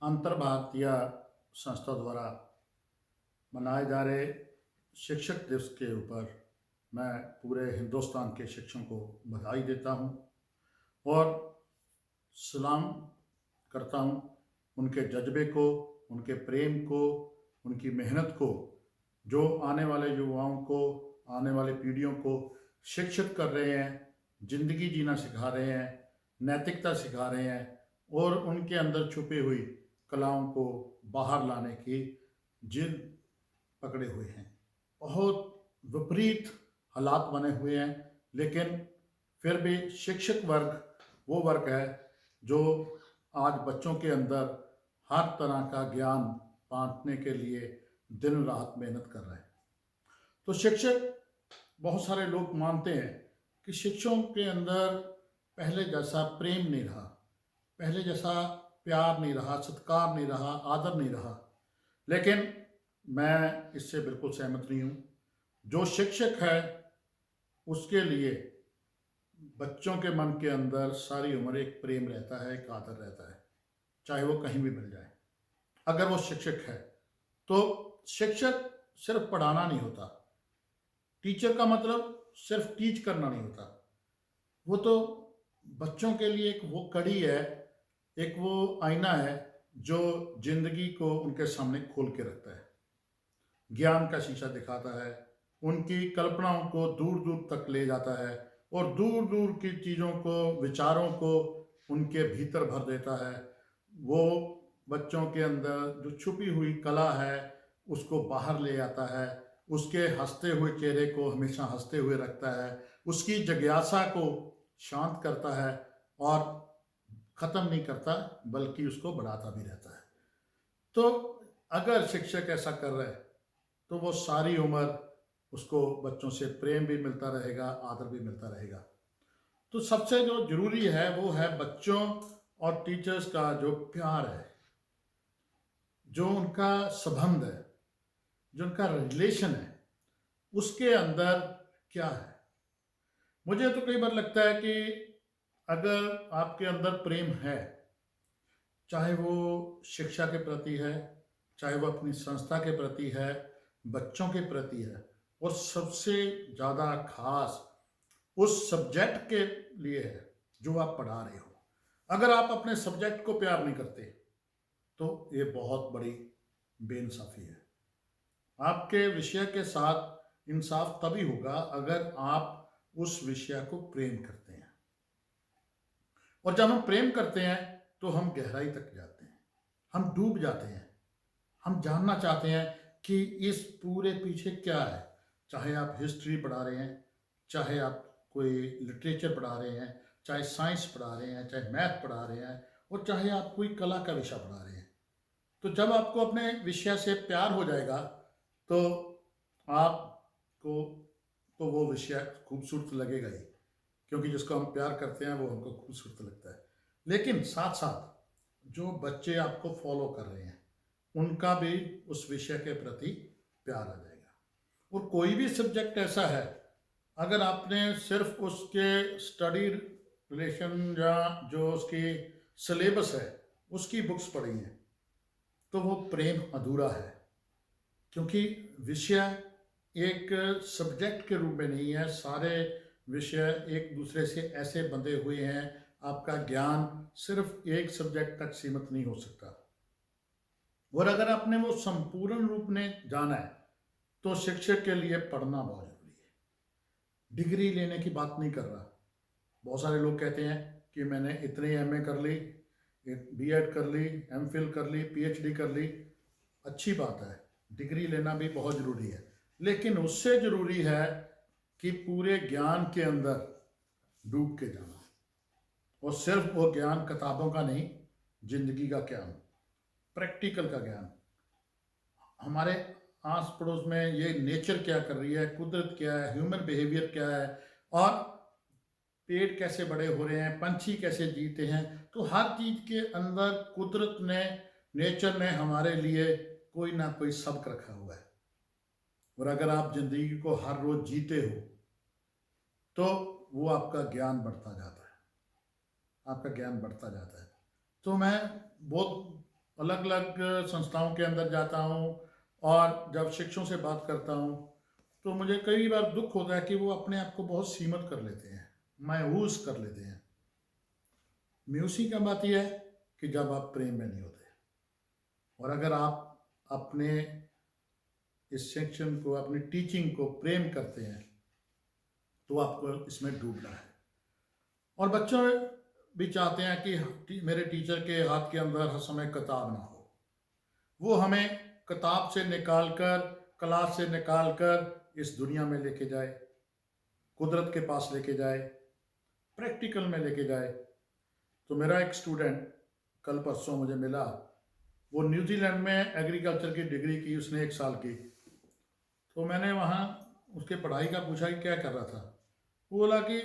अंतर्भारतीय संस्था द्वारा मनाए जा रहे शिक्षक दिवस के ऊपर मैं पूरे हिंदुस्तान के शिक्षकों को बधाई देता हूं और सलाम करता हूं उनके जज्बे को, उनके प्रेम को, उनकी मेहनत को, जो आने वाले युवाओं को, आने वाली पीढ़ियों को शिक्षित कर रहे हैं, जिंदगी जीना सिखा रहे हैं, नैतिकता सिखा रहे हैं और उनके अंदर छुपी हुई कलाओं को बाहर लाने की जिद पकड़े हुए हैं। बहुत विपरीत हालात बने हुए हैं, लेकिन फिर भी शिक्षक वर्ग वो वर्ग है जो आज बच्चों के अंदर हर तरह का ज्ञान बांटने के लिए दिन रात मेहनत कर रहे हैं। तो शिक्षक, बहुत सारे लोग मानते हैं कि शिक्षकों के अंदर पहले जैसा प्रेम नहीं रहा, पहले जैसा प्यार नहीं रहा, सत्कार नहीं रहा, आदर नहीं रहा। लेकिन मैं इससे बिल्कुल सहमत नहीं हूँ। जो शिक्षक है उसके लिए बच्चों के मन के अंदर सारी उम्र एक प्रेम रहता है, एक आदर रहता है, चाहे वो कहीं भी मिल जाए। अगर वो शिक्षक है तो शिक्षक सिर्फ पढ़ाना नहीं होता, टीचर का मतलब सिर्फ टीच करना नहीं होता। वो तो बच्चों के लिए एक वो कड़ी है, एक वो आईना है जो जिंदगी को उनके सामने खोल के रखता है, ज्ञान का शीशा दिखाता है, उनकी कल्पनाओं को दूर दूर तक ले जाता है और दूर दूर की चीज़ों को, विचारों को उनके भीतर भर देता है। वो बच्चों के अंदर जो छुपी हुई कला है उसको बाहर ले आता है, उसके हंसते हुए चेहरे को हमेशा हंसते हुए रखता है, उसकी जिज्ञासा को शांत करता है और ख़त्म नहीं करता बल्कि उसको बढ़ाता भी रहता है। तो अगर शिक्षक ऐसा कर रहे हैं तो वो सारी उम्र उसको बच्चों से प्रेम भी मिलता रहेगा, आदर भी मिलता रहेगा। तो सबसे जो जरूरी है वो है बच्चों और टीचर्स का जो प्यार है, जो उनका संबंध है, जो उनका रिलेशन है, उसके अंदर क्या है। मुझे तो कई बार लगता है कि अगर आपके अंदर प्रेम है, चाहे वो शिक्षा के प्रति है, चाहे वो अपनी संस्था के प्रति है, बच्चों के प्रति है, और सबसे ज़्यादा खास उस सब्जेक्ट के लिए है जो आप पढ़ा रहे हो। अगर आप अपने सब्जेक्ट को प्यार नहीं करते तो ये बहुत बड़ी बेइंसाफी है। आपके विषय के साथ इंसाफ तभी होगा अगर आप उस विषय को प्रेम करते हैं, और जब हम प्रेम करते हैं तो हम गहराई तक जाते हैं, हम डूब जाते हैं, हम जानना चाहते हैं कि इस पूरे पीछे क्या है। चाहे आप हिस्ट्री पढ़ा रहे हैं, चाहे आप कोई लिटरेचर पढ़ा रहे हैं, चाहे साइंस पढ़ा रहे हैं, चाहे मैथ पढ़ा रहे हैं, और चाहे आप कोई कला का विषय पढ़ा रहे हैं। तो जब आपको अपने विषय से प्यार हो जाएगा तो आपको तो वो विषय खूबसूरत लगेगा ही, क्योंकि जिसको हम प्यार करते हैं वो हमको खूबसूरत लगता है। लेकिन साथ साथ जो बच्चे आपको फॉलो कर रहे हैं उनका भी उस विषय के प्रति प्यार आ जाएगा। और कोई भी सब्जेक्ट ऐसा है, अगर आपने सिर्फ उसके स्टडी रिलेशन या जो उसकी सिलेबस है उसकी बुक्स पढ़ी हैं तो वो प्रेम अधूरा है, क्योंकि विषय एक सब्जेक्ट के रूप में नहीं है। सारे विषय एक दूसरे से ऐसे बंधे हुए हैं, आपका ज्ञान सिर्फ एक सब्जेक्ट तक सीमित नहीं हो सकता। और अगर आपने वो संपूर्ण रूप में जाना है तो शिक्षक के लिए पढ़ना बहुत जरूरी है। डिग्री लेने की बात नहीं कर रहा। बहुत सारे लोग कहते हैं कि मैंने इतने एमए कर ली, बीएड कर ली, एमफिल कर ली, पीएचडी कर ली। अच्छी बात है, डिग्री लेना भी बहुत ज़रूरी है, लेकिन उससे ज़रूरी है कि पूरे ज्ञान के अंदर डूब के जाना, और सिर्फ वो ज्ञान किताबों का नहीं, जिंदगी का ज्ञान, प्रैक्टिकल का ज्ञान। हमारे आस पड़ोस में ये नेचर क्या कर रही है, कुदरत क्या है, ह्यूमन बिहेवियर क्या है, और पेड़ कैसे बड़े हो रहे हैं, पंछी कैसे जीते हैं। तो हर चीज के अंदर कुदरत ने, नेचर ने हमारे लिए कोई ना कोई सबक रखा हुआ है। और अगर आप जिंदगी को हर रोज जीते हो तो वो आपका ज्ञान बढ़ता जाता है, आपका ज्ञान बढ़ता जाता है। तो मैं बहुत अलग अलग संस्थाओं के अंदर जाता हूँ और जब शिक्षकों से बात करता हूँ तो मुझे कई बार दुख होता है कि वो अपने आप को बहुत सीमित कर लेते हैं, मायूस कर लेते हैं। मायूसी का बात यह है कि जब आप प्रेम में नहीं होते, और अगर आप अपने इस सेक्शन को, अपनी टीचिंग को प्रेम करते हैं तो आपको इसमें डूबना है। और बच्चों भी चाहते हैं कि मेरे टीचर के हाथ के अंदर हर समय किताब ना हो, वो हमें किताब से निकाल कर, क्लास से निकाल कर इस दुनिया में लेके जाए, कुदरत के पास लेके जाए, प्रैक्टिकल में लेके जाए। तो मेरा एक स्टूडेंट कल परसों मुझे मिला, वो न्यूजीलैंड में एग्रीकल्चर की डिग्री की उसने 1 साल की। तो मैंने वहाँ उसके पढ़ाई का पूछा कि क्या कर रहा था। वो बोला कि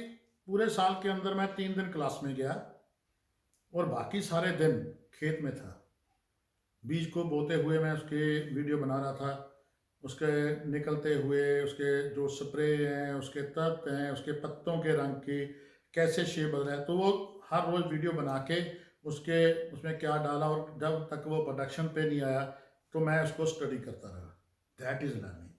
पूरे साल के अंदर मैं 3 दिन क्लास में गया और बाकी सारे दिन खेत में था। बीज को बोते हुए मैं उसके वीडियो बना रहा था, उसके निकलते हुए, उसके जो स्प्रे हैं, उसके तत्व हैं, उसके पत्तों के रंग की कैसे शेप बदला है, तो वो हर रोज़ वीडियो बना के उसके उसमें क्या डाला, और जब तक वो प्रोडक्शन पे नहीं आया तो मैं उसको स्टडी करता रहा। That is learning,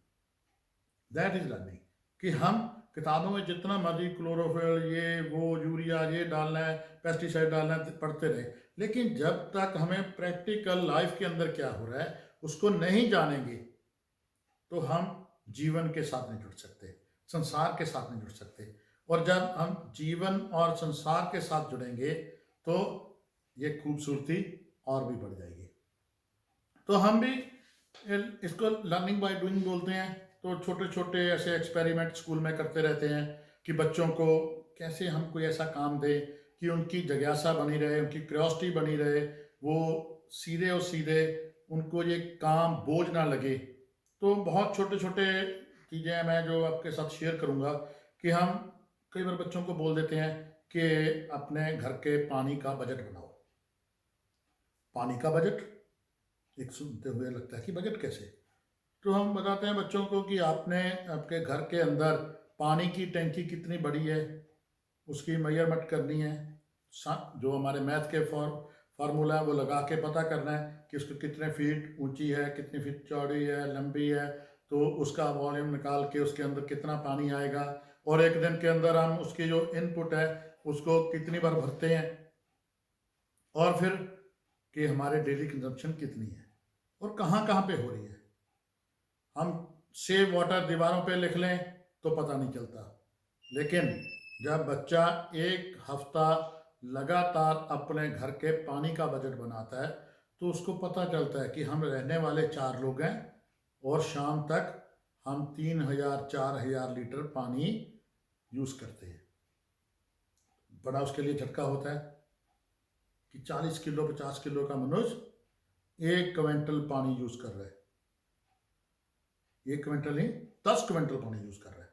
that is learning. कि हम किताबों में जितना मर्जी क्लोरोफिल, ये वो यूरिया ये डालना है, पेस्टिसाइड डालना है, पढ़ते रहे, लेकिन जब तक हमें प्रैक्टिकल लाइफ के अंदर क्या हो रहा है उसको नहीं जानेंगे तो हम जीवन के साथ नहीं जुड़ सकते, संसार के साथ नहीं जुड़ सकते। और जब हम जीवन और संसार के साथ जुड़ेंगे तो ये खूबसूरती और भी बढ़ जाएगी। तो हम भी इसको लर्निंग बाय डूइंग बोलते हैं। तो छोटे छोटे ऐसे एक्सपेरिमेंट स्कूल में करते रहते हैं कि बच्चों को कैसे हम कोई ऐसा काम दें कि उनकी जिज्ञासा बनी रहे, उनकी क्यूरियोसिटी बनी रहे, वो सीधे और सीधे उनको ये काम बोझ ना लगे। तो बहुत छोटे छोटे चीज़ें हैं मैं जो आपके साथ शेयर करूँगा कि हम कई बार बच्चों को बोल देते हैं कि अपने घर के पानी का बजट बनाओ। पानी का बजट एक सुनते हुए लगता है कि बजट कैसे, तो हम बताते हैं बच्चों को कि आपने आपके घर के अंदर पानी की टंकी कितनी बड़ी है उसकी मेजरमेंट करनी है। जो हमारे मैथ के फार्मूला है वो लगा के पता करना है कि उसको कितने फीट ऊंची है, कितनी फीट चौड़ी है, लंबी है, तो उसका वॉल्यूम निकाल के उसके अंदर कितना पानी आएगा, और एक दिन के अंदर हम उसकी जो इनपुट है उसको कितनी बार भरते हैं, और फिर कि हमारे डेली कंजम्पशन कितनी है और कहाँ कहाँ पे हो रही है। हम सेव वाटर दीवारों पे लिख लें तो पता नहीं चलता, लेकिन जब बच्चा 1 हफ्ता लगातार अपने घर के पानी का बजट बनाता है तो उसको पता चलता है कि हम रहने वाले 4 लोग हैं और शाम तक हम 3,000-4,000 लीटर पानी यूज़ करते हैं। बड़ा उसके लिए झटका होता है कि 40 किलो 50 किलो का मनुष्य 1 क्विंटल पानी यूज़ कर रहा है। 1 क्विंटल नहीं, 10 क्विंटल पानी यूज़ कर रहा है।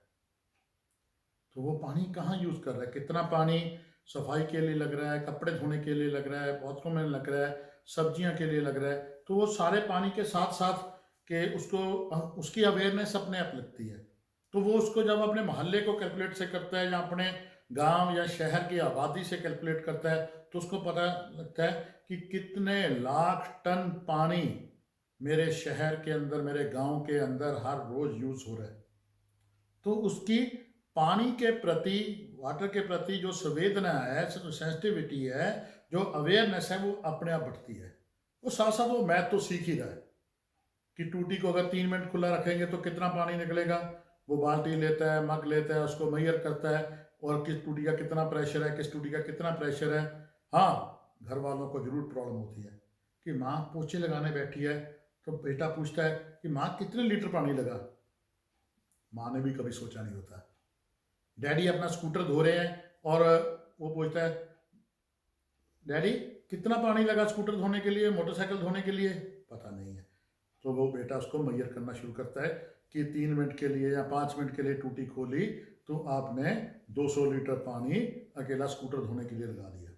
तो वो पानी कहाँ यूज़ कर रहा है, कितना पानी सफाई के लिए लग रहा है, कपड़े धोने के लिए लग रहा है, बाथरूम में लग रहा है, सब्जियां के लिए लग रहा है। तो वो सारे पानी के साथ साथ के उसको उसकी अवेयरनेस अपने आप लगती है। तो वो उसको जब अपने मोहल्ले को कैलकुलेट से करता है या अपने गांव या शहर की आबादी से कैलकुलेट करता है तो उसको पता लगता है कि कितने लाख टन पानी मेरे शहर के अंदर, मेरे गांव के अंदर हर रोज यूज हो रहा है। तो उसकी पानी के प्रति, वाटर के प्रति जो संवेदना है, जो सेंसिटिविटी है, जो अवेयरनेस है, वो अपने आप बढ़ती है। वो साथ साथ वो मैथ तो सीख ही रहा है कि टूटी को अगर 3 मिनट खुला रखेंगे तो कितना पानी निकलेगा। वो बाल्टी लेता है, मग लेता है, उसको मेजर करता है, और किस टूटी का कितना प्रेशर है, किस टूटी का कितना प्रेशर है। हाँ, घर वालों को जरूर प्रॉब्लम होती है कि माँ पोछे लगाने बैठी है तो बेटा पूछता है कि माँ कितने लीटर पानी लगा। माँ ने भी कभी सोचा नहीं होता। डैडी अपना स्कूटर धो रहे हैं और वो पूछता है, डैडी कितना पानी लगा स्कूटर धोने के लिए, मोटरसाइकिल धोने के लिए, पता नहीं है। तो वो बेटा उसको मेजर करना शुरू करता है कि 3 मिनट के लिए या 5 मिनट के लिए टूटी खोली तो आपने 200 लीटर पानी अकेला स्कूटर धोने के लिए लगा दिया।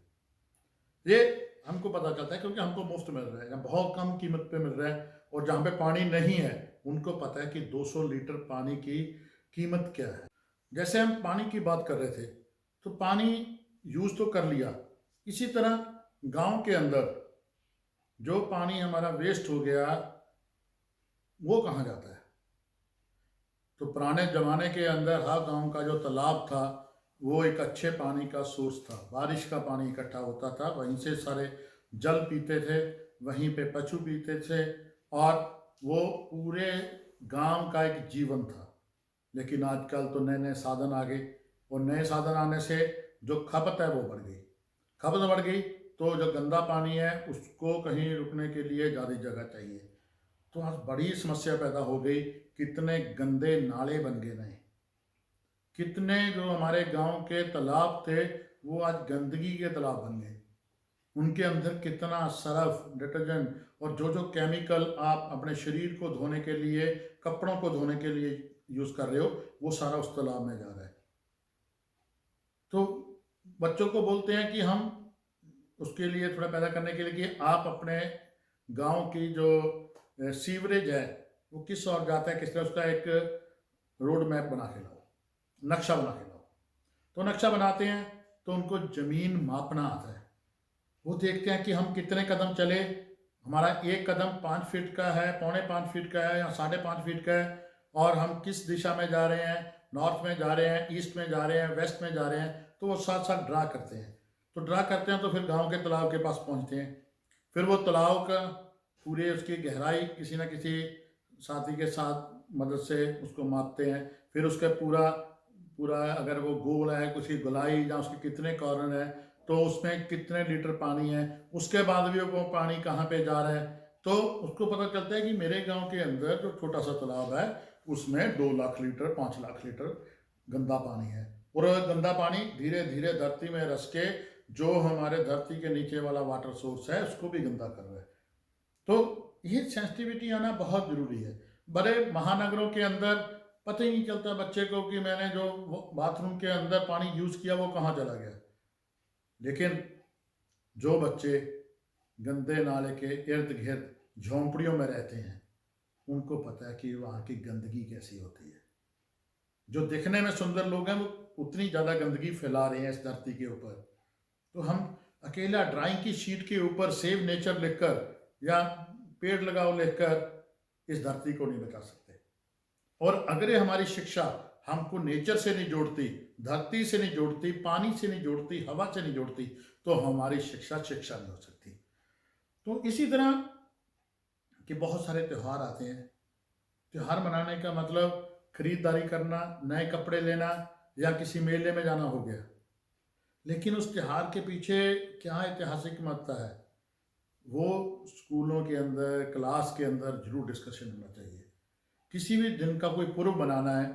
ये हमको पता चलता है क्योंकि हमको मुफ्त मिल रहा है या बहुत कम कीमत पे मिल रहा है। और जहाँ पे पानी नहीं है उनको पता है कि 200 लीटर पानी की कीमत क्या है। जैसे हम पानी की बात कर रहे थे तो पानी यूज तो कर लिया, इसी तरह गांव के अंदर जो पानी हमारा वेस्ट हो गया वो कहाँ जाता है? तो पुराने ज़माने के अंदर हर गांव का जो तालाब था वो एक अच्छे पानी का सोर्स था। बारिश का पानी इकट्ठा होता था, वहीं से सारे जल पीते थे, वहीं पे पशु पीते थे, और वो पूरे गांव का एक जीवन था। लेकिन आजकल तो नए नए साधन आ गए, और नए साधन आने से जो खपत है वो बढ़ गई। खपत बढ़ गई तो जो गंदा पानी है उसको कहीं रुकने के लिए ज़्यादा जगह चाहिए। तो आज बड़ी समस्या पैदा हो गई। कितने गंदे नाले बन गए नए, कितने जो हमारे गांव के तालाब थे वो आज गंदगी के तालाब बन गए। उनके अंदर कितना सरफ, डिटर्जेंट और जो जो केमिकल आप अपने शरीर को धोने के लिए, कपड़ों को धोने के लिए यूज़ कर रहे हो, वो सारा उस तालाब में जा रहा है। तो बच्चों को बोलते हैं कि हम उसके लिए थोड़ा पैदा करने के लिए कि आप अपने गांव की जो सीवरेज है वो किस ओर जाता है, किस तरह, उसका एक रोड मैप बना के लाओ, नक्शा बना के लाओ। तो नक्शा बनाते हैं तो उनको ज़मीन मापना आता है। वो देखते हैं कि हम कितने कदम चले, हमारा एक कदम 5 फीट का है, 4.5 फीट का है या 5.5 फीट का है, और हम किस दिशा में जा रहे हैं, नॉर्थ में जा रहे हैं, ईस्ट में जा रहे हैं, वेस्ट में जा रहे हैं। तो वो साथ साथ ड्रा करते हैं। तो ड्रा करते हैं तो फिर गांव के तालाब के पास पहुंचते हैं। फिर वो तालाब का पूरे उसकी गहराई किसी न किसी साथी के साथ मदद से उसको मापते हैं। फिर उसका पूरा पूरा अगर वो गोल है, कुछ की गोलाई या उसके कितने कॉर्नर है, तो उसमें कितने लीटर पानी है, उसके बाद भी वो पानी कहाँ पे जा रहा है। तो उसको पता चलता है कि मेरे गांव के अंदर जो छोटा सा तालाब है उसमें 2 लाख लीटर, 5 लाख लीटर गंदा पानी है। और गंदा पानी धीरे धीरे धरती में रस के जो हमारे धरती के नीचे वाला वाटर सोर्स है उसको भी गंदा कर रहा है। तो ये सेंसिटिविटी आना बहुत ज़रूरी है। बड़े महानगरों के अंदर पता ही नहीं चलता बच्चे को कि मैंने जो बाथरूम के अंदर पानी यूज़ किया वो कहाँ चला गया। लेकिन जो बच्चे गंदे नाले के इर्द गिर्द झोंपड़ियों में रहते हैं उनको पता है कि वहाँ की गंदगी कैसी होती है। जो दिखने में सुंदर लोग हैं वो उतनी ज़्यादा गंदगी फैला रहे हैं इस धरती के ऊपर। तो हम अकेला ड्राइंग की शीट के ऊपर सेव नेचर लिखकर या पेड़ लगाओ लिखकर इस धरती को नहीं बचा सकते। और अगर ये हमारी शिक्षा हमको नेचर से नहीं जोड़ती, धरती से नहीं जोड़ती, पानी से नहीं जोड़ती, हवा से नहीं जोड़ती, तो हमारी शिक्षा नहीं हो सकती। तो इसी तरह कि बहुत सारे त्यौहार आते हैं। त्यौहार मनाने का मतलब खरीदारी करना, नए कपड़े लेना या किसी मेले में जाना हो गया। लेकिन उस त्यौहार के पीछे क्या ऐतिहासिक महत्ता है वो स्कूलों के अंदर, क्लास के अंदर जरूर डिस्कशन होना चाहिए। किसी भी दिन का कोई पर्व बनाना है,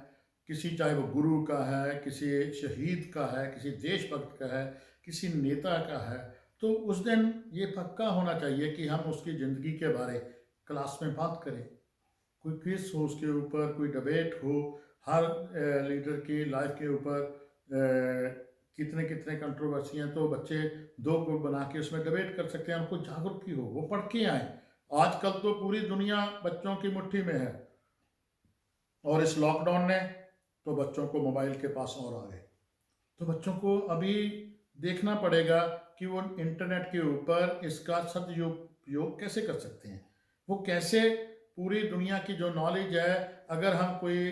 किसी चाहे वो गुरु का है, किसी शहीद का है, किसी देशभक्त का है, किसी नेता का है, तो उस दिन ये पक्का होना चाहिए कि हम उसकी ज़िंदगी के बारे क्लास में बात करें। कोई क्विज हो उसके ऊपर, कोई डिबेट हो, हर लीडर की लाइफ के ऊपर कितने कितने कंट्रोवर्सी हैं, तो बच्चे 2 ग्रुप बना के उसमें डिबेट कर सकते हैं। उनको जागरूक की हो, वो पढ़ के आए। आजकल तो पूरी दुनिया बच्चों की मुट्ठी में है, और इस लॉकडाउन ने तो बच्चों को मोबाइल के पास और आ गए। तो बच्चों को अभी देखना पड़ेगा कि वो इंटरनेट के ऊपर इसका सदुपयोग कैसे कर सकते हैं। वो कैसे पूरी दुनिया की जो नॉलेज है, अगर हम कोई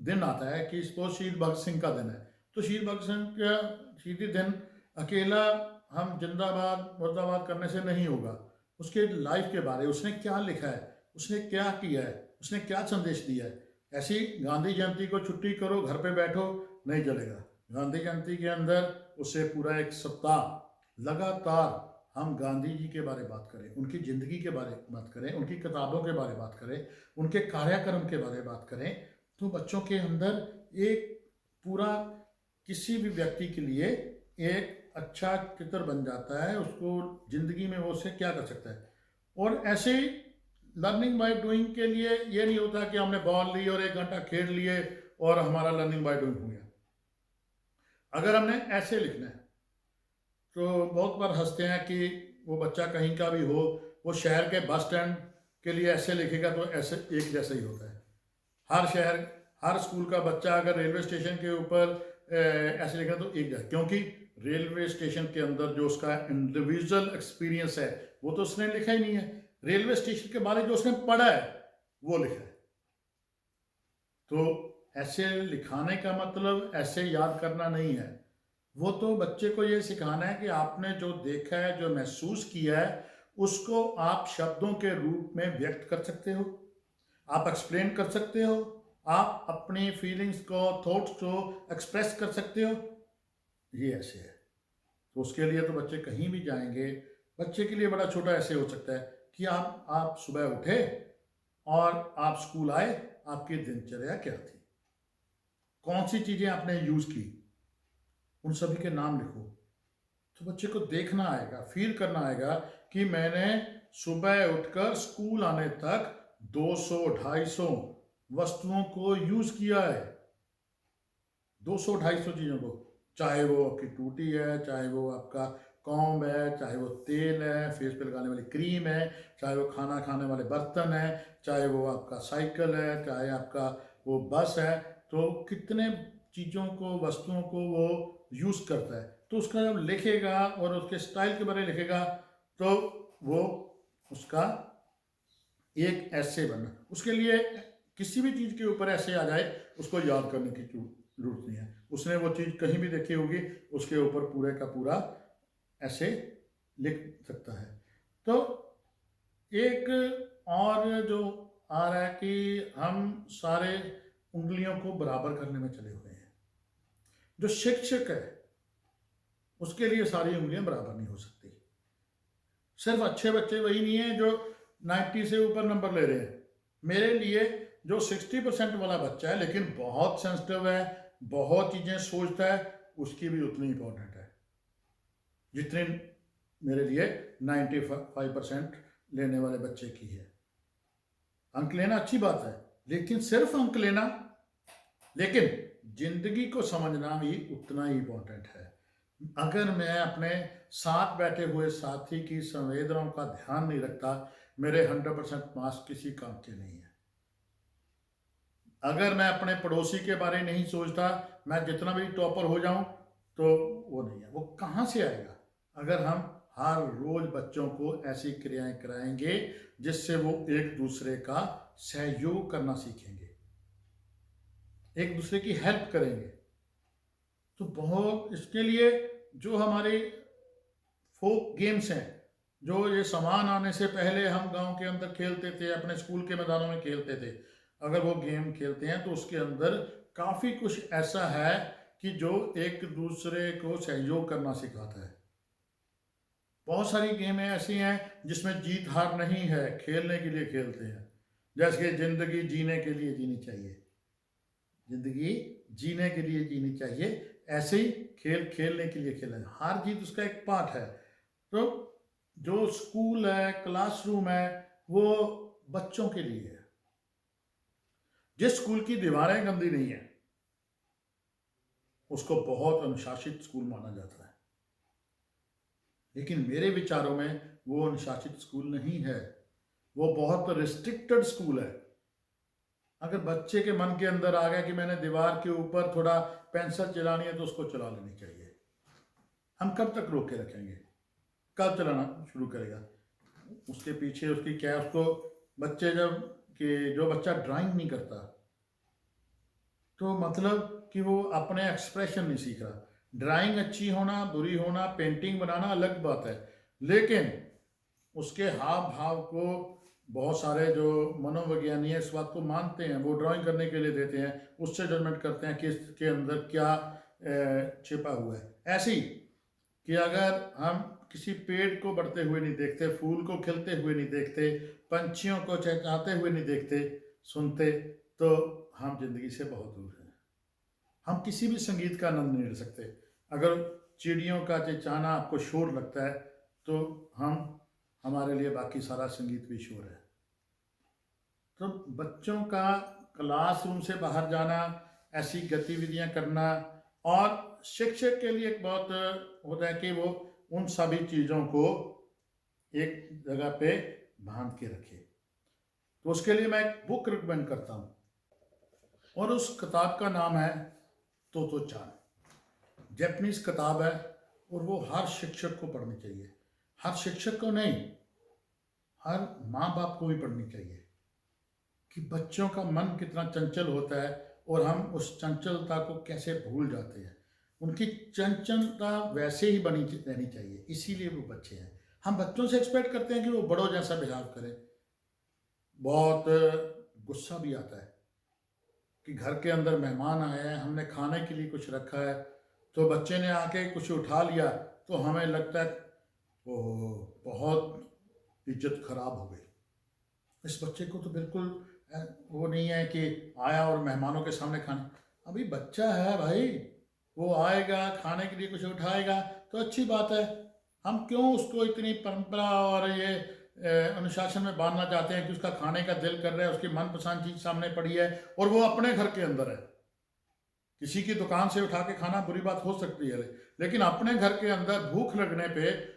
दिन आता है कि सपोज शहीद भगत सिंह का दिन है, तो शहीद भगत सिंह का शहीदी दिन अकेला हम जिंदाबाद मुर्दाबाद करने से नहीं होगा। उसके लाइफ के बारे, उसने क्या लिखा है, उसने क्या किया है, उसने क्या संदेश दिया है। ऐसी गांधी जयंती को छुट्टी करो, घर पे बैठो, नहीं चलेगा। गांधी जयंती के अंदर उससे पूरा एक सप्ताह लगातार हम गांधी जी के बारे बात करें, उनकी ज़िंदगी के बारे बात करें, उनकी किताबों के बारे बात करें, उनके कार्यक्रम के बारे बात करें। तो बच्चों के अंदर एक पूरा किसी भी व्यक्ति के लिए एक अच्छा चित्र बन जाता है, उसको ज़िंदगी में वो उससे क्या कर सकता है। और ऐसे ही लर्निंग बाय डूइंग के लिए ये नहीं होता कि हमने बॉल ली और 1 घंटा खेल लिए और हमारा लर्निंग बाय डूइंग हो गया। अगर हमने ऐसे लिखना है तो बहुत बार हंसते हैं कि वो बच्चा कहीं का भी हो, वो शहर के बस स्टैंड के लिए ऐसे लिखेगा तो ऐसे एक जैसा ही होता है। हर शहर, हर स्कूल का बच्चा अगर रेलवे स्टेशन के ऊपर ऐसे लिखेगा तो एक जैसा, क्योंकि रेलवे स्टेशन के अंदर जो उसका इंडिविजुअल एक्सपीरियंस है वो तो उसने लिखा ही नहीं है। रेलवे स्टेशन के बारे जो उसने पढ़ा है वो लिखा है। तो ऐसे लिखाने का मतलब ऐसे याद करना नहीं है। वो तो बच्चे को ये सिखाना है कि आपने जो देखा है, जो महसूस किया है, उसको आप शब्दों के रूप में व्यक्त कर सकते हो, आप एक्सप्लेन कर सकते हो, आप अपनी फीलिंग्स को, थॉट्स को एक्सप्रेस कर सकते हो। ये ऐसे है। तो उसके लिए तो बच्चे कहीं भी जाएंगे, बच्चे के लिए बड़ा छोटा ऐसे हो सकता है कि आप सुबह उठे और आप स्कूल आए, आपकी दिनचर्या क्या थी, कौन सी चीज़ें आपने यूज़ की, उन सभी के नाम लिखो। तो बच्चे को देखना आएगा, फील करना आएगा कि मैंने सुबह उठकर स्कूल आने तक 200-250 वस्तुओं को यूज़ किया है। 200-250 चीज़ों को, चाहे वो आपकी टूटी है, चाहे वो आपका कॉम्ब है, चाहे वो तेल है, फेस पे लगाने वाली क्रीम है, चाहे वो खाना खाने वाले बर्तन है, चाहे वो आपका साइकिल है, चाहे आपका वो बस है। तो कितने चीज़ों को, वस्तुओं को वो यूज़ करता है। तो उसका जब लिखेगा और उसके स्टाइल के बारे में लिखेगा तो वो उसका एक ऐसे बनना। उसके लिए किसी भी चीज़ के ऊपर ऐसे आ जाए, उसको याद करने की जरूरत नहीं है। उसने वो चीज़ कहीं भी देखी होगी, उसके ऊपर पूरे का पूरा ऐसे लिख सकता है। तो एक और जो आ रहा है कि हम सारे उंगलियों को बराबर करने में चले हुए हैं। जो शिक्षक है उसके लिए सारी उंगलियां बराबर नहीं हो सकती। सिर्फ अच्छे बच्चे वही नहीं है जो 90 से ऊपर नंबर ले रहे हैं। मेरे लिए जो 60% वाला बच्चा है लेकिन बहुत सेंसिटिव है, बहुत चीज़ें सोचता है, उसकी भी उतनी इंपॉर्टेंट है जितने मेरे लिए 95% लेने वाले बच्चे की है। अंक लेना अच्छी बात है, लेकिन सिर्फ अंक लेना, लेकिन जिंदगी को समझना भी उतना ही इंपॉर्टेंट है। अगर मैं अपने साथ बैठे हुए साथी की संवेदनाओं का ध्यान नहीं रखता, मेरे 100% मार्क्स किसी काम के नहीं है। अगर मैं अपने पड़ोसी के बारे में नहीं सोचता, मैं जितना भी टॉपर हो जाऊं तो वो नहीं है। वो कहाँ से आएगा? अगर हम हर रोज बच्चों को ऐसी क्रियाएं कराएंगे जिससे वो एक दूसरे का सहयोग करना सीखेंगे, एक दूसरे की हेल्प करेंगे। तो बहुत इसके लिए जो हमारे फोक गेम्स हैं, जो ये सामान आने से पहले हम गांव के अंदर खेलते थे, अपने स्कूल के मैदानों में खेलते थे, अगर वो गेम खेलते हैं तो उसके अंदर काफ़ी कुछ ऐसा है कि जो एक दूसरे को सहयोग करना सिखाता है। बहुत सारी गेमें ऐसी हैं जिसमें जीत हार नहीं है, खेलने के लिए खेलते हैं। जैसे कि जिंदगी जीने के लिए जीनी चाहिए, जिंदगी जीने के लिए जीनी चाहिए, ऐसे ही खेल खेलने के लिए खेलना है। हार जीत उसका एक पार्ट है। तो जो स्कूल है, क्लासरूम है, वो बच्चों के लिए है। जिस स्कूल की दीवारें गंदी नहीं है उसको बहुत अनुशासित स्कूल माना जाता है, लेकिन मेरे विचारों में वो अनुशासित स्कूल नहीं है, वो बहुत रिस्ट्रिक्टेड स्कूल है। अगर बच्चे के मन के अंदर आ गया कि मैंने दीवार के ऊपर थोड़ा पेंसिल चलानी है तो उसको चला लेनी चाहिए। हम कब तक रोक के रखेंगे? कब चलाना शुरू करेगा? उसके पीछे उसकी क्या, उसको बच्चे जब कि जो बच्चा ड्राइंग नहीं करता तो मतलब कि वो अपने एक्सप्रेशन नहीं सीख रहा। ड्राइंग अच्छी होना, बुरी होना, पेंटिंग बनाना अलग बात है, लेकिन उसके हाव भाव को बहुत सारे जो मनोविज्ञानी है इस बात को मानते हैं, वो ड्राइंग करने के लिए देते हैं, उससे जजमेंट करते हैं कि इसके अंदर क्या छिपा हुआ है। ऐसे ही कि अगर हम किसी पेड़ को बढ़ते हुए नहीं देखते, फूल को खिलते हुए नहीं देखते, पंछियों को चहचहाते हुए नहीं देखते, सुनते, तो हम जिंदगी से बहुत दूर हैं। हम किसी भी संगीत का आनंद नहीं ले सकते। अगर चिड़ियों का चहचहाना आपको शोर लगता है तो हमारे लिए बाकी सारा संगीत भी शोर है। तो बच्चों का क्लासरूम से बाहर जाना, ऐसी गतिविधियां करना, और शिक्षक के लिए एक बहुत होता है कि वो उन सभी चीज़ों को एक जगह पे बांध के रखे। तो उसके लिए मैं एक बुक रिकमेंड करता हूँ और उस किताब का नाम है तोतो चान। जापानीज किताब है और वो हर शिक्षक को पढ़नी चाहिए। हर शिक्षक को नहीं, हर माँ बाप को भी पढ़नी चाहिए कि बच्चों का मन कितना चंचल होता है और हम उस चंचलता को कैसे भूल जाते हैं। उनकी चंचलता वैसे ही बनी रहनी चाहिए, इसीलिए वो बच्चे हैं। हम बच्चों से एक्सपेक्ट करते हैं कि वो बड़ों जैसा बिहेव करें। बहुत गुस्सा भी आता है कि घर के अंदर मेहमान आए हैं, हमने खाने के लिए कुछ रखा है, तो बच्चे ने आके कुछ उठा लिया, तो हमें लगता है ओह बहुत इज्जत खराब हो गई। इस बच्चे को तो बिल्कुल वो नहीं है कि आया और मेहमानों के सामने खाना। अभी बच्चा है भाई, वो आएगा खाने के लिए कुछ उठाएगा तो अच्छी बात है। हम क्यों उसको इतनी परंपरा और ये अनुशासन में बांधना चाहते हैं कि उसका खाने का दिल कर रहा है, उसकी मनपसंद चीज सामने पड़ी है और वो अपने घर के अंदर है। किसी की दुकान से उठा के खाना बुरी बात हो सकती है, लेकिन अपने घर के अंदर भूख लगने पे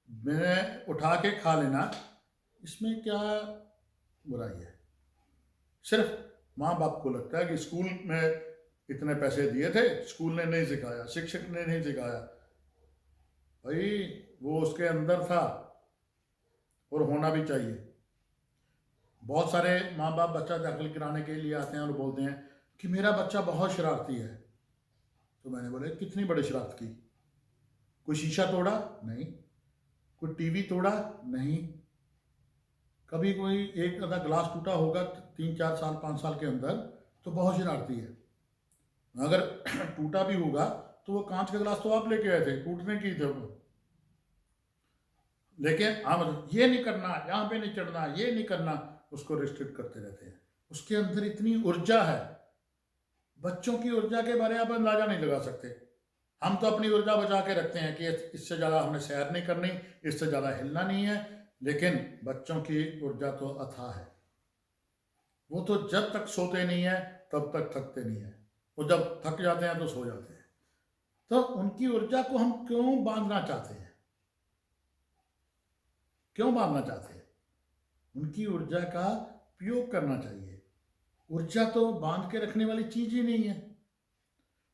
मैं उठा के खा लेना, इसमें क्या बुराई है? सिर्फ माँ बाप को लगता है कि स्कूल में इतने पैसे दिए थे, स्कूल ने नहीं सिखाया, शिक्षक ने नहीं सिखाया। भाई वो उसके अंदर था और होना भी चाहिए। बहुत सारे माँ बाप बच्चा दाखिल कराने के लिए आते हैं और बोलते हैं कि मेरा बच्चा बहुत शरारती है। तो मैंने बोले कितनी बड़ी शरारत की? कोई शीशा तोड़ा? नहीं। कोई टीवी तोड़ा? नहीं। कभी कोई एक आधा ग्लास टूटा होगा 3 4 साल 5 साल के अंदर, तो बहुत शरारती है। अगर टूटा भी होगा तो वो कांच का ग्लास तो आप लेके आए थे, टूटने की थे वो। लेकिन हम ये नहीं करना, यहाँ पे नहीं चढ़ना, ये नहीं करना, उसको रिस्ट्रिक्ट करते रहते हैं। उसके अंदर इतनी ऊर्जा है। बच्चों की ऊर्जा के बारे में आप अंदाजा नहीं लगा सकते। हम तो अपनी ऊर्जा बचा के रखते हैं कि इससे ज़्यादा हमने सैर नहीं करनी, इससे ज़्यादा हिलना नहीं है। लेकिन बच्चों की ऊर्जा तो अथाह है। वो तो जब तक सोते नहीं है तब तक थकते नहीं है। वो जब थक जाते हैं तो सो जाते हैं। तो उनकी ऊर्जा को हम क्यों बांधना चाहते हैं? क्यों बांधना चाहते हैं? उनकी ऊर्जा का उपयोग करना चाहिए। ऊर्जा तो बांध के रखने वाली चीज ही नहीं है,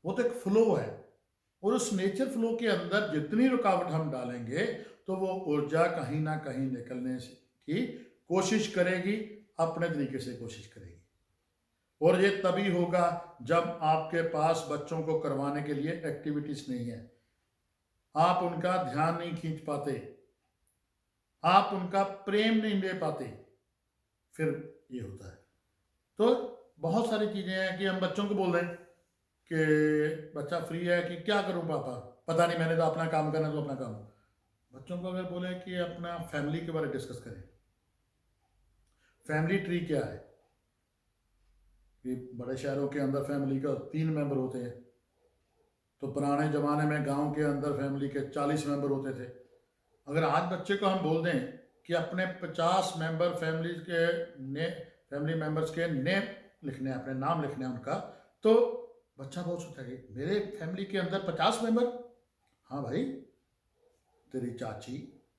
वो तो एक फ्लो है। और उस नेचर फ्लो के अंदर जितनी रुकावट हम डालेंगे तो वो ऊर्जा कहीं ना कहीं निकलने की कोशिश करेगी, अपने तरीके से कोशिश करेगी। और ये तभी होगा जब आपके पास बच्चों को करवाने के लिए एक्टिविटीज नहीं है, आप उनका ध्यान नहीं खींच पाते, आप उनका प्रेम नहीं ले पाते, फिर ये होता है। तो बहुत सारी चीजें हैं कि हम बच्चों को बोल रहे हैं कि बच्चा फ्री है कि क्या करूं पापा, पता नहीं, मैंने तो अपना काम करना, तो अपना काम। बच्चों को अगर बोले कि अपना फैमिली के बारे में डिस्कस करें, फैमिली ट्री क्या है, कि बड़े शहरों के अंदर फैमिली का 3 मेंबर होते हैं, तो पुराने ज़माने में गांव के अंदर फैमिली के 40 मेंबर होते थे। अगर आज बच्चे को हम बोल दें कि अपने 50 मेंबर फैमिली के ने फैमिली मेंबर्स के नेम लिखने हैं, अपने नाम लिखने हैं उनका, तो बच्चा बोल सकता है कि मेरे फैमिली के अंदर 50 मेंबर? हाँ भाई, तेरी चाची,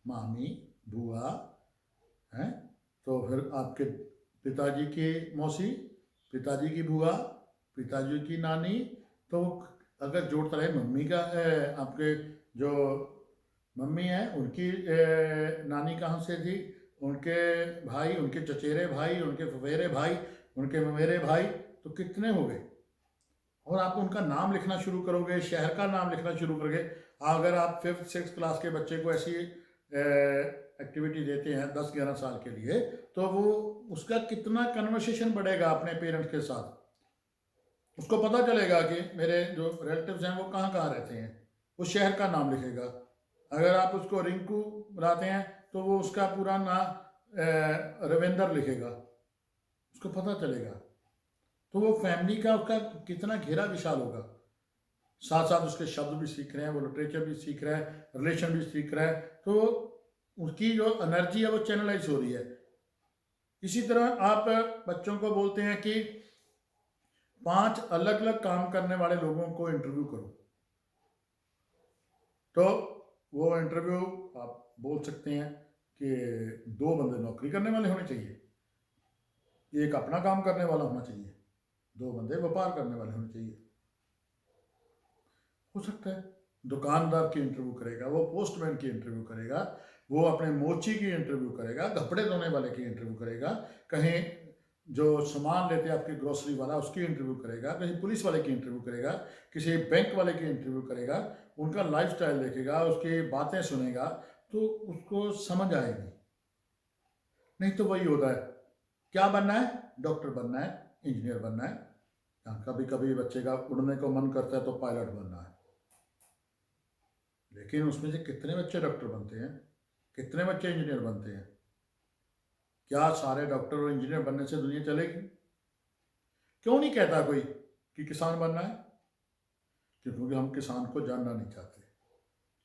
मामी, बुआ हैं, तो फिर आपके पिताजी की मौसी, पिताजी की बुआ, पिताजी की नानी, तो अगर जोड़ता रहे मम्मी का आपके जो मम्मी है उनकी नानी कहाँ से थी, उनके भाई, उनके चचेरे भाई, उनके फफेरे भाई, उनके ममेरे भाई, तो कितने हो गए? और आप उनका नाम लिखना शुरू करोगे, शहर का नाम लिखना शुरू करोगे। अगर आप 5th 6th क्लास के बच्चे को ऐसी एक्टिविटी देते हैं 10 11 साल के लिए, तो वो उसका कितना कन्वर्सेशन बढ़ेगा अपने पेरेंट्स के साथ। उसको पता चलेगा कि मेरे जो रिलेटिव्स हैं वो कहाँ कहाँ रहते हैं, वो शहर का नाम लिखेगा। अगर आप उसको रिंकू बुलाते हैं तो वो उसका पूरा नाम रविंदर लिखेगा, उसको पता चलेगा। तो वो फैमिली का उसका कितना घेरा विशाल होगा। साथ साथ उसके शब्द भी सीख रहे हैं, वो लिटरेचर भी सीख रहा है, रिलेशन भी सीख रहा है, तो उसकी जो एनर्जी है वो चैनलाइज हो रही है। इसी तरह आप बच्चों को बोलते हैं कि 5 अलग अलग काम करने वाले लोगों को इंटरव्यू करो, तो वो इंटरव्यू आप बोल सकते हैं कि 2 बंदे नौकरी करने वाले होने चाहिए, एक अपना काम करने वाला होना चाहिए, 2 बंदे व्यापार करने वाले होने चाहिए। हो सकता है दुकानदार की इंटरव्यू करेगा, वो पोस्टमैन की इंटरव्यू करेगा, वो अपने मोची की इंटरव्यू करेगा, कपड़े धोने वाले की इंटरव्यू करेगा, कहीं जो सामान लेते हैं आपके ग्रोसरी वाला उसकी इंटरव्यू करेगा, कहीं पुलिस वाले की इंटरव्यू करेगा, किसी बैंक वाले की इंटरव्यू करेगा, उनका लाइफस्टाइल देखेगा, उसकी बातें सुनेगा, तो उसको समझ आएगी। नहीं तो वही होता है, क्या बनना है, डॉक्टर बनना है, इंजीनियर बनना है, कभी कभी बच्चे का उड़ने को मन करता है तो पायलट बनना है। लेकिन उसमें से कितने बच्चे डॉक्टर बनते हैं, कितने बच्चे इंजीनियर बनते हैं? क्या सारे डॉक्टर और इंजीनियर बनने से दुनिया चलेगी? क्यों नहीं कहता कोई कि किसान बनना है? क्योंकि हम किसान को जानना नहीं चाहते,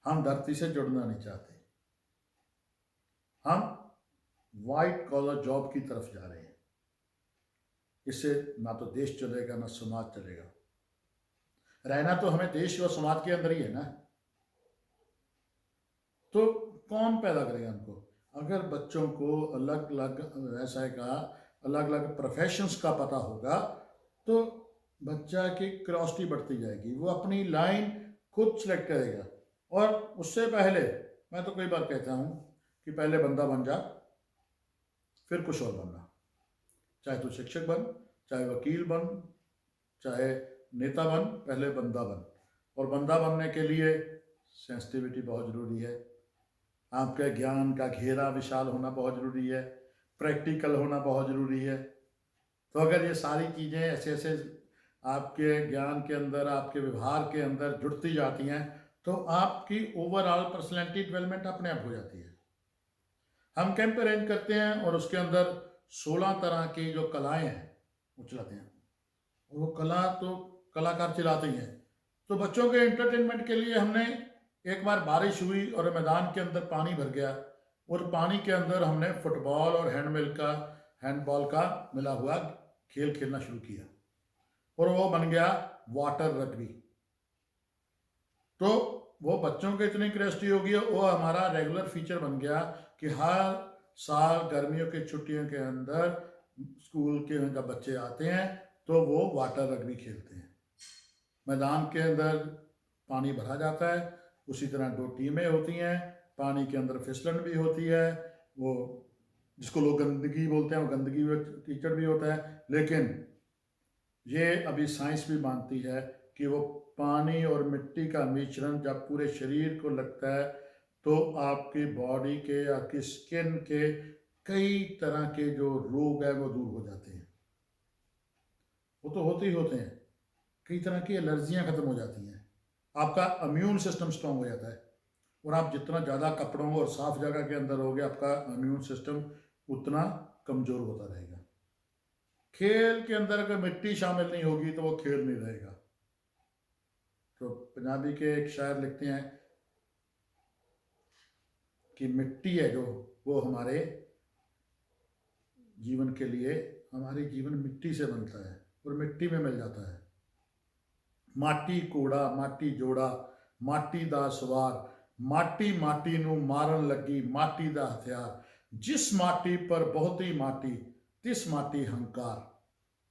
हम धरती से जुड़ना नहीं चाहते, हम वाइट कॉलर जॉब की तरफ जा रहे हैं। इससे ना तो देश चलेगा ना समाज चलेगा। रहना तो हमें देश और समाज के अंदर ही है ना। तो कौन पैदा करेगा उनको? अगर बच्चों को अलग अलग व्यवसाय का, अलग अलग प्रोफेशंस का पता होगा तो बच्चा की क्यूरियोसिटी बढ़ती जाएगी, वो अपनी लाइन खुद सेलेक्ट करेगा। और उससे पहले मैं तो कई बार कहता हूँ कि पहले बंदा बन जा, फिर कुछ और बनना। चाहे तू शिक्षक बन, चाहे वकील बन, चाहे नेता बन, पहले बंदा बन। और बंदा बनने के लिए सेंसिटिविटी बहुत ज़रूरी है, आपके ज्ञान का घेरा विशाल होना बहुत ज़रूरी है, प्रैक्टिकल होना बहुत ज़रूरी है। तो अगर ये सारी चीज़ें ऐसे ऐसे आपके ज्ञान के अंदर, आपके व्यवहार के अंदर जुड़ती जाती हैं तो आपकी ओवरऑल पर्सनैलिटी डेवलपमेंट अपने आप हो जाती है। हम कैंप अरेंज करते हैं और उसके अंदर 16 तरह की जो कलाएं हैं वो चलाते हैं, और वो कला तो कलाकार चलाते ही हैं। तो बच्चों के एंटरटेनमेंट के लिए हमने एक बार बारिश हुई और मैदान के अंदर पानी भर गया, और पानी के अंदर हमने फुटबॉल और हैंडबॉल का मिला हुआ खेल खेलना शुरू किया, और वो बन गया वाटर रग्बी। तो वो बच्चों को इतनी क्यूरियोसिटी होगी, वो हमारा रेगुलर फीचर बन गया कि हर साल गर्मियों की छुट्टियों के अंदर स्कूल के जब बच्चे आते हैं तो वो वाटर रग्बी खेलते हैं। मैदान के अंदर पानी भरा जाता है, उसी तरह 2 टीमें होती हैं, पानी के अंदर फिसलन भी होती है, वो जिसको लोग गंदगी बोलते हैं, वो गंदगी कीचड़ भी होता है। लेकिन ये अभी साइंस भी मानती है कि वो पानी और मिट्टी का मिश्रण जब पूरे शरीर को लगता है तो आपकी बॉडी के, आपकी स्किन के कई तरह के जो रोग है वो दूर हो जाते हैं। वो तो होते ही होते हैं, कई तरह की एलर्जियां खत्म हो जाती हैं, आपका इम्यून सिस्टम स्ट्रांग हो जाता है। और आप जितना ज़्यादा कपड़ों और साफ जगह के अंदर होगे, आपका इम्यून सिस्टम उतना कमज़ोर होता रहेगा। खेल के अंदर अगर मिट्टी शामिल नहीं होगी तो वो खेल नहीं रहेगा। तो पंजाबी के एक शायर लिखते हैं कि मिट्टी है जो, वो हमारे जीवन के लिए, हमारी जीवन मिट्टी से बनता है और मिट्टी में मिल जाता है। माटी कोड़ा माटी जोड़ा, माटी दा सवार, माटी माटी नू मारन लगी, माटी दा हथियार, जिस माटी पर बहुत ही माटी, तिस माटी हंकार।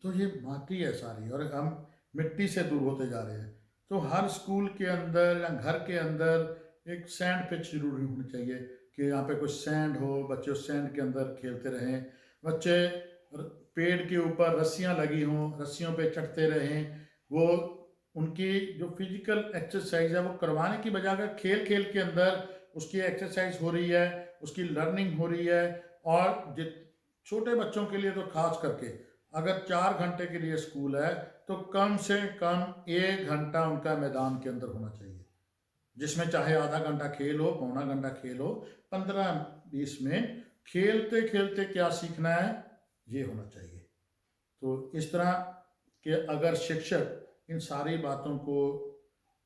तो ये माटी है सारी, और हम मिट्टी से दूर होते जा रहे हैं। तो हर स्कूल के अंदर या घर के अंदर एक सैंड पिच जरूर होनी चाहिए कि यहाँ पे कुछ सैंड हो, बच्चे उस सैंड के अंदर खेलते रहें। बच्चे पेड़ के ऊपर रस्सियाँ लगी हों, रस्सियों पे चढ़ते रहें। वो उनकी जो फिजिकल एक्सरसाइज है वो करवाने की बजाय अगर खेल खेल के अंदर उसकी एक्सरसाइज हो रही है, उसकी लर्निंग हो रही है। और छोटे बच्चों के लिए तो खास करके अगर 4 घंटे के लिए स्कूल है तो कम से कम 1 घंटा उनका मैदान के अंदर होना चाहिए, जिसमें चाहे आधा घंटा खेल हो, पौना घंटा खेल हो, 15-20 में खेलते खेलते क्या सीखना है ये होना चाहिए। तो इस तरह के अगर शिक्षक इन सारी बातों को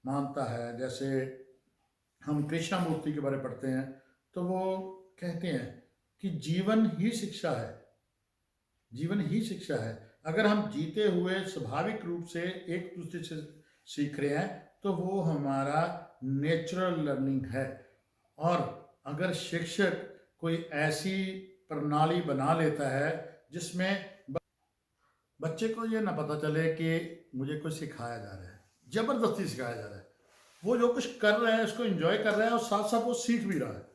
मानता है, जैसे हम कृष्णमूर्ति के बारे में पढ़ते हैं तो वो कहते हैं कि जीवन ही शिक्षा है, जीवन ही शिक्षा है। अगर हम जीते हुए स्वाभाविक रूप से एक दूसरे से सीख रहे हैं तो वो हमारा नेचुरल लर्निंग है। और अगर शिक्षक कोई ऐसी प्रणाली बना लेता है जिसमें बच्चे को ये ना पता चले कि मुझे कुछ सिखाया जा रहा है, जबरदस्ती सिखाया जा रहा है, वो जो कुछ कर रहा है उसको एंजॉय कर रहा है और साथ साथ वो सीख भी रहा है,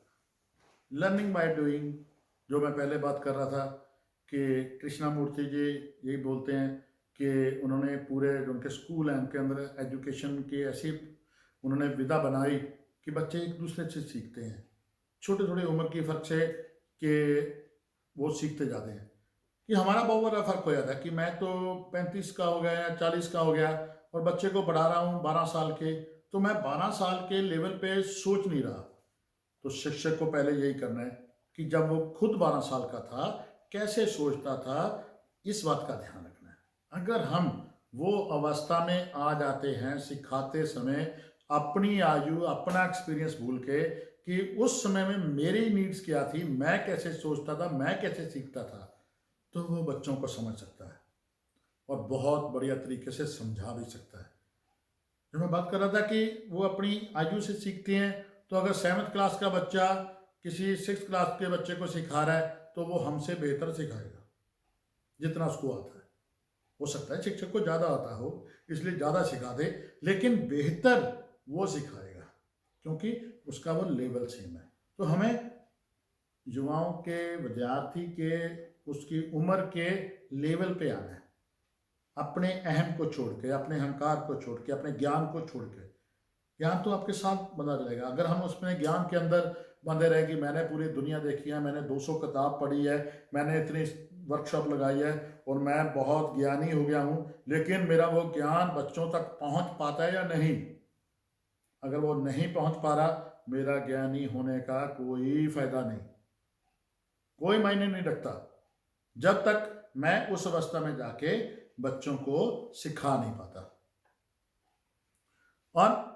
लर्निंग बाय डूइंग, जो मैं पहले बात कर रहा था कि कृष्णामूर्ति जी यही बोलते हैं कि उन्होंने पूरे जो उनके स्कूल हैं उनके अंदर एजुकेशन की ऐसी उन्होंने विधा बनाई कि बच्चे एक दूसरे से सीखते हैं, छोटे छोटे उम्र की फ़र्क से कि वो सीखते जाते हैं। कि हमारा बहुत बड़ा फ़र्क हो जाता है कि मैं तो 35 का हो गया या 40 का हो गया और बच्चे को पढ़ा रहा हूँ 12 साल के, तो मैं 12 साल के लेवल पे सोच नहीं रहा। तो शिक्षक को पहले यही करना है कि जब वो खुद 12 साल का था कैसे सोचता था, इस बात का ध्यान रखना है। अगर हम वो अवस्था में आ जाते हैं सिखाते समय, अपनी आयु अपना एक्सपीरियंस भूल के कि उस समय में मेरी नीड्स क्या थी, मैं कैसे सोचता था, मैं कैसे सीखता था, तो वो बच्चों को समझ सकता है और बहुत बढ़िया तरीके से समझा भी सकता है। जो मैं बात कर रहा था कि वो अपनी आयु से सीखते हैं, तो अगर 7th क्लास का बच्चा किसी 6th क्लास के बच्चे को सिखा रहा है तो वो हमसे बेहतर सिखाएगा जितना उसको आता है। हो सकता है शिक्षक को ज़्यादा आता हो इसलिए ज़्यादा सिखा दे, लेकिन बेहतर वो सिखाएगा क्योंकि उसका वो लेवल सेम है। तो हमें युवाओं के, विद्यार्थी के, उसकी उम्र के लेवल पे आना है, अपने अहम को छोड़ के, अपने अहंकार को छोड़ के, अपने ज्ञान को छोड़ के। ज्ञान तो आपके साथ बना रहेगा। अगर हम उसमें ज्ञान के अंदर बंधे रहे कि मैंने पूरी दुनिया देखी है, मैंने 200 किताब पढ़ी है, मैंने इतनी वर्कशॉप लगाई है और मैं बहुत ज्ञानी हो गया हूँ, लेकिन मेरा वो ज्ञान बच्चों तक पहुँच पाता है या नहीं, अगर वो नहीं पहुँच पा रहा, मेरा ज्ञानी होने का कोई फायदा नहीं, कोई मायने नहीं रखता जब तक मैं उस अवस्था में जाके बच्चों को सिखा नहीं पाता। और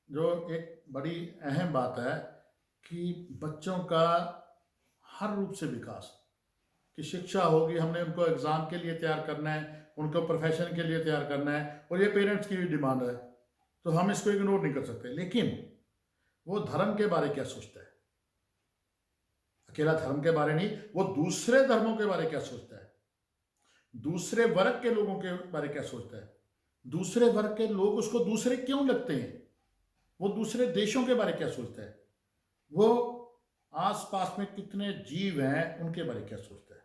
जो एक बड़ी अहम बात है कि बच्चों का हर रूप से विकास, कि शिक्षा होगी, हमने उनको एग्ज़ाम के लिए तैयार करना है, उनको प्रोफेशन के लिए तैयार करना है और ये पेरेंट्स की भी डिमांड है, तो हम इसको इग्नोर नहीं कर सकते। लेकिन वो धर्म के बारे क्या सोचता है, अकेला धर्म के बारे नहीं, वो दूसरे धर्मों के बारे क्या सोचता है, दूसरे वर्ग के लोगों के बारे क्या सोचता है, दूसरे वर्ग के लोग उसको दूसरे क्यों लगते हैं, वो दूसरे देशों के बारे क्या सोचता है, वो आसपास में कितने जीव हैं उनके बारे क्या सोचता है,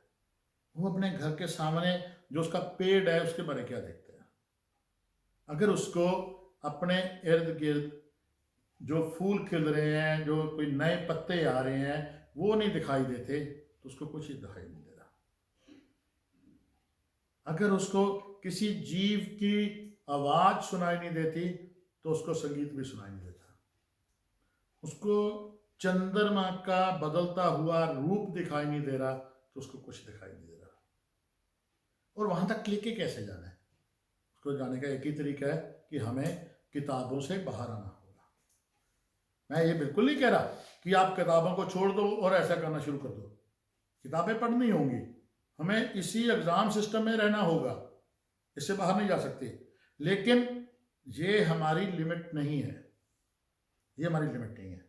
वो अपने घर के सामने जो उसका पेड़ है उसके बारे क्या देखता है। अगर उसको अपने इर्द गिर्द जो फूल खिल रहे हैं, जो कोई नए पत्ते आ रहे हैं, वो नहीं दिखाई देते तो उसको कुछ ही दिखाई नहीं दे रहा। अगर उसको किसी जीव की आवाज़ सुनाई नहीं देती तो उसको संगीत भी सुनाई नहीं देता। उसको चंद्रमा का बदलता हुआ रूप दिखाई नहीं दे रहा तो उसको कुछ दिखाई नहीं दे रहा। और वहां तक लेके कैसे जाना है, उसको जाने का एक ही तरीका है कि हमें किताबों से बाहर आना होगा। मैं ये बिल्कुल नहीं कह रहा कि आप किताबों को छोड़ दो और ऐसा करना शुरू कर दो, किताबें पढ़नी होंगी, हमें इसी एग्ज़ाम सिस्टम में रहना होगा, इससे बाहर नहीं जा सकते। लेकिन ये हमारी लिमिट नहीं है, ये हमारी लिमिट नहीं है।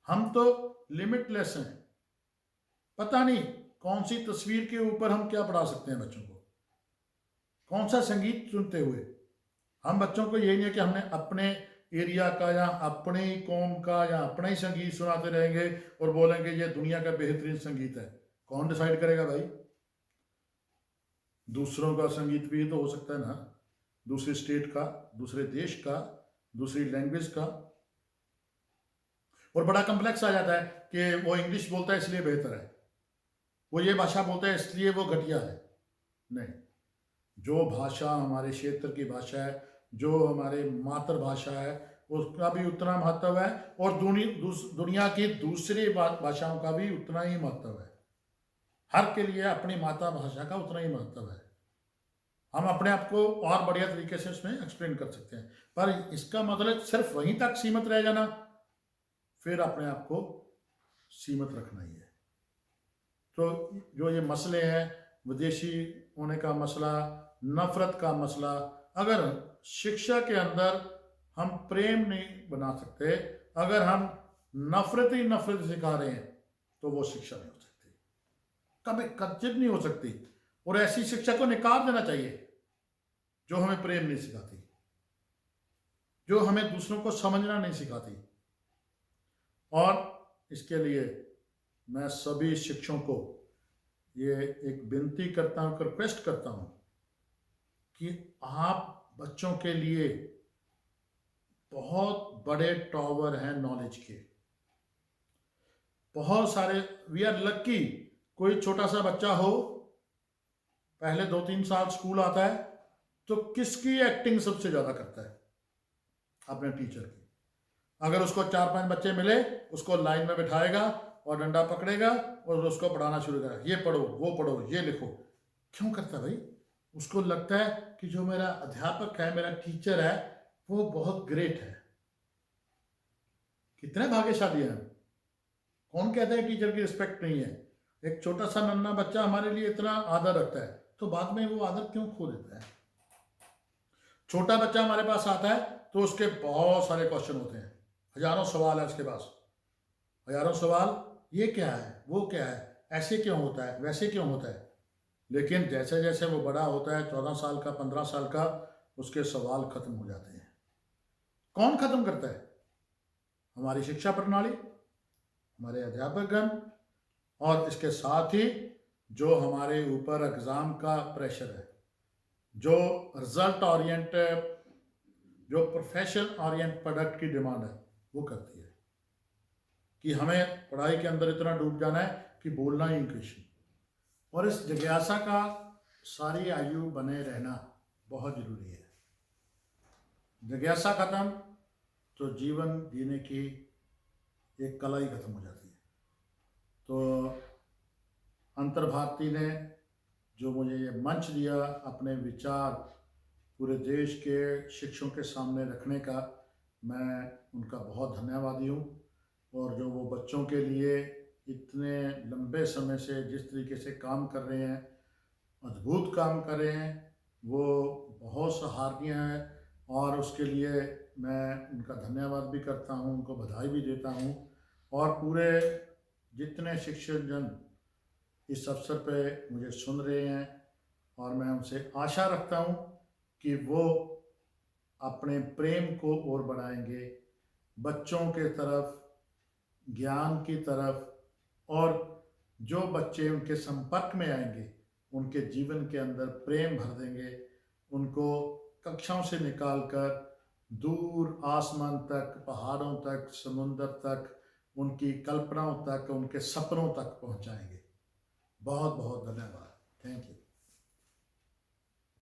हम तो लिमिटलेस हैं। पता नहीं कौन सी तस्वीर के ऊपर हम क्या पढ़ा सकते हैं बच्चों को, कौन सा संगीत सुनते हुए। हम बच्चों को यही नहीं है कि हमने अपने एरिया का या अपने ही कौम का या अपना ही संगीत सुनाते रहेंगे और बोलेंगे ये दुनिया का बेहतरीन संगीत है। कौन डिसाइड करेगा भाई? दूसरों का संगीत भी तो हो सकता है ना, दूसरे स्टेट का, दूसरे देश का, दूसरी लैंग्वेज का। और बड़ा कम्प्लेक्स आ जाता है कि वो इंग्लिश बोलता है इसलिए बेहतर है, वो ये भाषा बोलता है इसलिए वो घटिया है। नहीं, जो भाषा हमारे क्षेत्र की भाषा है, जो हमारे मातृभाषा है, उसका भी उतना महत्व है और दुनिया की दूसरी भाषाओं का भी उतना ही महत्व है। हर के लिए अपनी मातृभाषा का उतना ही महत्व है। हम अपने आप को और बढ़िया तरीके से उसमें एक्सप्लेन कर सकते हैं, पर इसका मतलब सिर्फ वहीं तक सीमित रह जाना, फिर अपने आप को सीमित रखना ही है। तो जो ये मसले हैं, विदेशी होने का मसला, नफरत का मसला, अगर शिक्षा के अंदर हम प्रेम नहीं बना सकते, अगर हम नफरत ही नफरत सिखा रहे हैं तो वो शिक्षा नहीं हो सकती, कभी कच्चित नहीं हो सकती। और ऐसी शिक्षा को निकाल देना चाहिए जो हमें प्रेम नहीं सिखाती, जो हमें दूसरों को समझना नहीं सिखाती। और इसके लिए मैं सभी शिक्षकों को ये एक विनती करता हूँ, रिक्वेस्ट करता हूँ कि आप बच्चों के लिए बहुत बड़े टॉवर हैं नॉलेज के। बहुत सारे, वी आर लक्की, कोई छोटा सा बच्चा हो, पहले 2-3 साल स्कूल आता है तो किसकी एक्टिंग सबसे ज़्यादा करता है? अपने टीचर की। अगर उसको 4-5 बच्चे मिले, उसको लाइन में बिठाएगा और डंडा पकड़ेगा और उसको पढ़ाना शुरू करेगा, ये पढ़ो, वो पढ़ो, ये लिखो। क्यों करता है भाई? उसको लगता है कि जो मेरा अध्यापक है, मेरा टीचर है, वो बहुत ग्रेट है। कितने भाग्यशाली हैं। कौन कहता है टीचर की रिस्पेक्ट नहीं है? एक छोटा सा नन्हा बच्चा हमारे लिए इतना आदर रखता है, तो बाद में वो आदर क्यों खो देता है? छोटा बच्चा हमारे पास आता है तो उसके बहुत सारे क्वेश्चन होते हैं, हजारों सवाल है उसके पास, हजारों सवाल, ये क्या है, वो क्या है, ऐसे क्यों होता है, वैसे क्यों होता है। लेकिन जैसे जैसे वो बड़ा होता है, 14 साल का, 15 साल का, उसके सवाल खत्म हो जाते हैं। कौन खत्म करता है? हमारी शिक्षा प्रणाली, हमारे अध्यापकगण, और इसके साथ ही जो हमारे ऊपर एग्ज़ाम का प्रेशर है, जो रिजल्ट ओरिएंटेड, जो प्रोफेशन ओरिएंट प्रोडक्ट की डिमांड है, वो करती है कि हमें पढ़ाई के अंदर इतना डूब जाना है कि बोलना ही इंग्लिश। और इस जिज्ञासा का सारी आयु बने रहना बहुत ज़रूरी है। जिज्ञासा खत्म तो जीवन जीने की एक कला ही खत्म हो जाती है। तो अंतर्भारती ने जो मुझे ये मंच दिया अपने विचार पूरे देश के शिक्षकों के सामने रखने का, मैं उनका बहुत धन्यवादी हूँ। और जो वो बच्चों के लिए इतने लंबे समय से जिस तरीके से काम कर रहे हैं, अद्भुत काम कर रहे हैं, वो बहुत सराहनीय है। और उसके लिए मैं उनका धन्यवाद भी करता हूँ, उनको बधाई भी देता हूँ। और पूरे जितने शिक्षक जन इस अवसर पे मुझे सुन रहे हैं, और मैं उनसे आशा रखता हूँ कि वो अपने प्रेम को और बढ़ाएंगे बच्चों के तरफ, ज्ञान की तरफ, और जो बच्चे उनके संपर्क में आएंगे उनके जीवन के अंदर प्रेम भर देंगे, उनको कक्षाओं से निकालकर दूर आसमान तक, पहाड़ों तक, समुंदर तक, उनकी कल्पनाओं तक, उनके सपनों तक पहुंचाएंगे। बहुत बहुत धन्यवाद। Thank you.